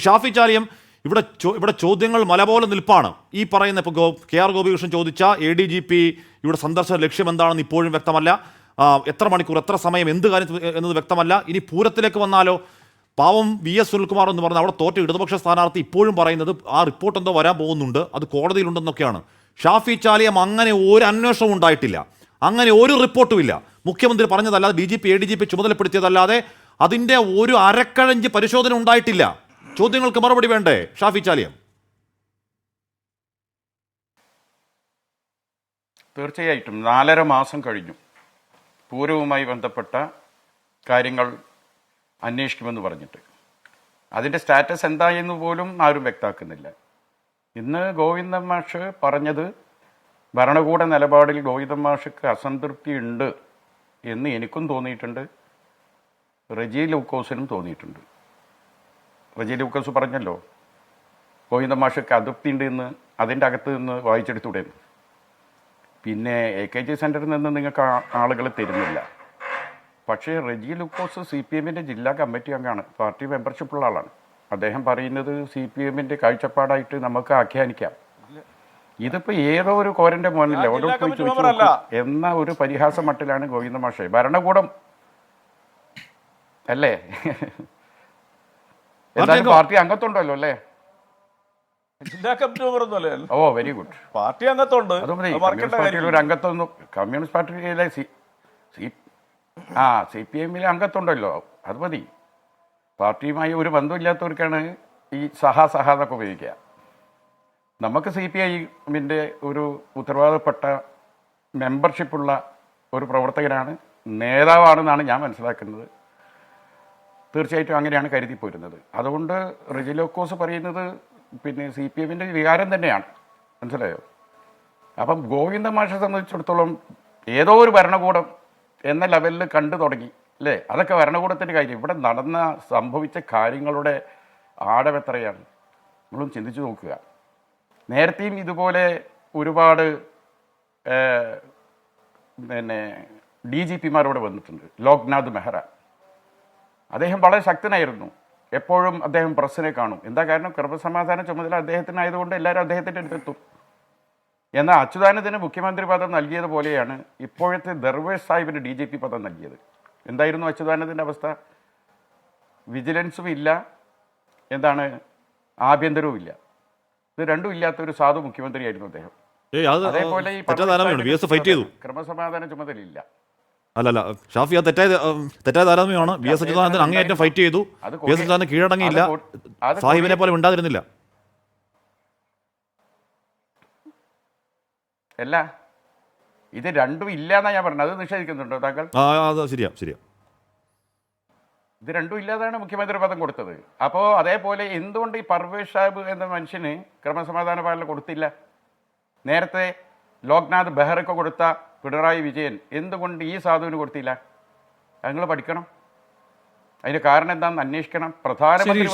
ഷാഫി ചാലിയം ഇവിടെ ചോദ്യങ്ങൾ മല പോലെ നിൽപ്പാണ്. ഈ പറയുന്ന ഇപ്പോൾ KR ഗോപികൃഷ്ണൻ ചോദിച്ച ADGP ഇവിടെ സന്ദർശന ലക്ഷ്യം എന്താണെന്ന് ഇപ്പോഴും വ്യക്തമല്ല. എത്ര മണിക്കൂർ, എത്ര സമയം, എന്ത് കാര്യം എന്നത് വ്യക്തമല്ല. ഇനി പൂരത്തിലേക്ക് വന്നാലോ, പാവം VS സുനിൽകുമാർ എന്ന് പറഞ്ഞാൽ അവിടെ തോറ്റ ഇടതുപക്ഷ സ്ഥാനാർത്ഥി ഇപ്പോഴും പറയുന്നത് ആ റിപ്പോർട്ട് എന്തോ വരാൻ പോകുന്നുണ്ട്, അത് കോടതിയിലുണ്ടെന്നൊക്കെയാണ്. ഷാഫി ചാലിയം അങ്ങനെ ഒരു അന്വേഷണവും ഉണ്ടായിട്ടില്ല, അങ്ങനെ ഒരു റിപ്പോർട്ടും ഇല്ല. മുഖ്യമന്ത്രി പറഞ്ഞതല്ലാതെ DGP ADGP ചുമതലപ്പെടുത്തിയതല്ലാതെ അതിൻ്റെ ഒരു അരക്കഴഞ്ച് പരിശോധന ഉണ്ടായിട്ടില്ല. ചോദ്യങ്ങൾക്ക് മറുപടി വേണ്ടേ ഷാഫി ചാലിയം? തീർച്ചയായിട്ടും 4.5 മാസം കഴിഞ്ഞു പൂരവുമായി ബന്ധപ്പെട്ട കാര്യങ്ങൾ അന്വേഷിക്കുമെന്ന് പറഞ്ഞിട്ട്. അതിൻ്റെ സ്റ്റാറ്റസ് എന്തായെന്ന് പോലും ആരും വ്യക്തമാക്കുന്നില്ല. ഇന്ന് ഗോവിന്ദൻ മാഷ് പറഞ്ഞത് ഭരണകൂട നിലപാടിൽ ഗോവിന്ദൻ മാഷക്ക് അസംതൃപ്തി ഉണ്ട് എന്ന് എനിക്കും തോന്നിയിട്ടുണ്ട്, റെജി ലൂക്കോസിനും തോന്നിയിട്ടുണ്ട്. റെജി ലൂക്കോസ് പറഞ്ഞല്ലോ ഗോവിന്ദൻ മാഷക്ക് അതൃപ്തി ഉണ്ട് എന്ന്, അതിൻ്റെ അകത്ത് നിന്ന് വായിച്ചെടുത്തൂടെ. പിന്നെ AKG സെൻറ്ററിൽ നിന്ന് നിങ്ങൾക്ക് ആളുകൾ തരുന്നില്ല. പക്ഷേ റെജി ലൂക്കോസ് CPM-ൻ്റെ ജില്ലാ കമ്മിറ്റി അംഗമാണ്, പാർട്ടി മെമ്പർഷിപ്പുള്ള ആളാണ്. അദ്ദേഹം പറയുന്നത് CPM-ൻ്റെ കാഴ്ചപ്പാടായിട്ട് നമുക്ക് ആഖ്യാനിക്കാം. ഇതിപ്പോൾ ഏതോ ഒരു കോരൻ്റെ മോനില്ല എന്ന ഒരു പരിഹാസ മട്ടിലാണ് ഗോവിന്ദ മാഷെ. ഭരണകൂടം അല്ലേ, എന്തായാലും പാർട്ടി അംഗത്തുണ്ടല്ലോ അല്ലേ? ഓ വെരി ഗുഡ്, പാർട്ടി അംഗത്തുണ്ട്. ഒരു അംഗത്തൊന്നും കമ്മ്യൂണിസ്റ്റ് പാർട്ടിയിലെ CPM-ലെ അംഗത്തുണ്ടല്ലോ, അത് മതി. പാർട്ടിയുമായി ഒരു ബന്ധമില്ലാത്തവർക്കാണ് ഈ സഹാന്നൊക്കെ ഉപയോഗിക്കുക. നമുക്ക് CPI-ൻ്റെ ഒരു ഉത്തരവാദപ്പെട്ട മെമ്പർഷിപ്പുള്ള ഒരു പ്രവർത്തകനാണ്, നേതാവാണെന്നാണ് ഞാൻ മനസ്സിലാക്കുന്നത്. തീർച്ചയായിട്ടും അങ്ങനെയാണ് കരുതിപ്പോരുന്നത്. അതുകൊണ്ട് റെജി ലൂക്കോസ് പറയുന്നത് പിന്നെ CPM-ൻ്റെ വികാരം തന്നെയാണ്, മനസ്സിലായോ? അപ്പം ഗോവിന്ദ മാഷെ സംബന്ധിച്ചിടത്തോളം ഏതോ ഒരു ഭരണകൂടം എന്ന ലെവലിൽ കണ്ടു തുടങ്ങി അല്ലേ? അതൊക്കെ ഭരണകൂടത്തിൻ്റെ കാര്യം. ഇവിടെ സംഭവിച്ച കാര്യങ്ങളുടെ ആഴമെത്രയാണ് നമ്മളും ചിന്തിച്ചു നോക്കുക. നേരത്തെയും ഇതുപോലെ ഒരുപാട് പിന്നെ DGP-മാരോട് വന്നിട്ടുണ്ട്. ലോക്നാഥ് ബെഹ്റ അദ്ദേഹം വളരെ ശക്തനായിരുന്നു, എപ്പോഴും അദ്ദേഹം പ്രസ്സിനെ കാണും. എന്താ കാരണം? ക്രമസമാധാന ചുമതല അദ്ദേഹത്തിനായതുകൊണ്ട് എല്ലാവരും അദ്ദേഹത്തിൻ്റെ അടുത്തെത്തും. എന്നാൽ അച്യുതാനന്ദന് മുഖ്യമന്ത്രി പദം നൽകിയതുപോലെയാണ് ഇപ്പോഴത്തെ ദർവേഷ് സാഹിബിന് DGP പദം നൽകിയത്. എന്തായിരുന്നു അച്യുതാനന്ദൻ്റെ അവസ്ഥ? വിജിലൻസും ഇല്ല, എന്താണ് ആഭ്യന്തരവും ഇല്ല. ഇത് രണ്ടും ഇല്ലാത്ത ഒരു സാധു മുഖ്യമന്ത്രിയായിരുന്നു അദ്ദേഹം. അതേപോലെ ഈ ക്രമസമാധാന ചുമതലയില്ല. അല്ലല്ല ഷാഫി, അത് തെറ്റായ താരതമ്യമാണ്. VS അച്യുതാനന്ദൻ അങ്ങേയറ്റം ഫൈറ്റ് ചെയ്തു, VS അച്യുതാനന്ദൻ കീഴടങ്ങിയില്ല, സാഹിബിനെ പോലെ ഉണ്ടാതിരുന്നില്ല. അല്ല, ഇത് രണ്ടും ഇല്ല എന്നാ ഞാൻ പറഞ്ഞത്. അത് നിഷേധിക്കുന്നുണ്ടോ താങ്കൾ? ശരിയാ. ഇത് രണ്ടും ഇല്ലാതാണ് മുഖ്യമന്ത്രി പദം കൊടുത്തത്. അപ്പോൾ അതേപോലെ എന്തുകൊണ്ട് ഈ പർവേഷ് സാഹിബ് എന്ന മനുഷ്യന് ക്രമസമാധാന പാലന കൊടുത്തില്ല? നേരത്തെ ലോക്നാഥ് ബെഹ്റയ്ക്ക് കൊടുത്ത പിണറായി വിജയൻ എന്തുകൊണ്ട് ഈ സാധുവിന് കൊടുത്തില്ല? നിങ്ങൾ പഠിക്കണം, അതിന് കാരണം എന്താണെന്ന് അന്വേഷിക്കണം. പ്രധാനമന്ത്രി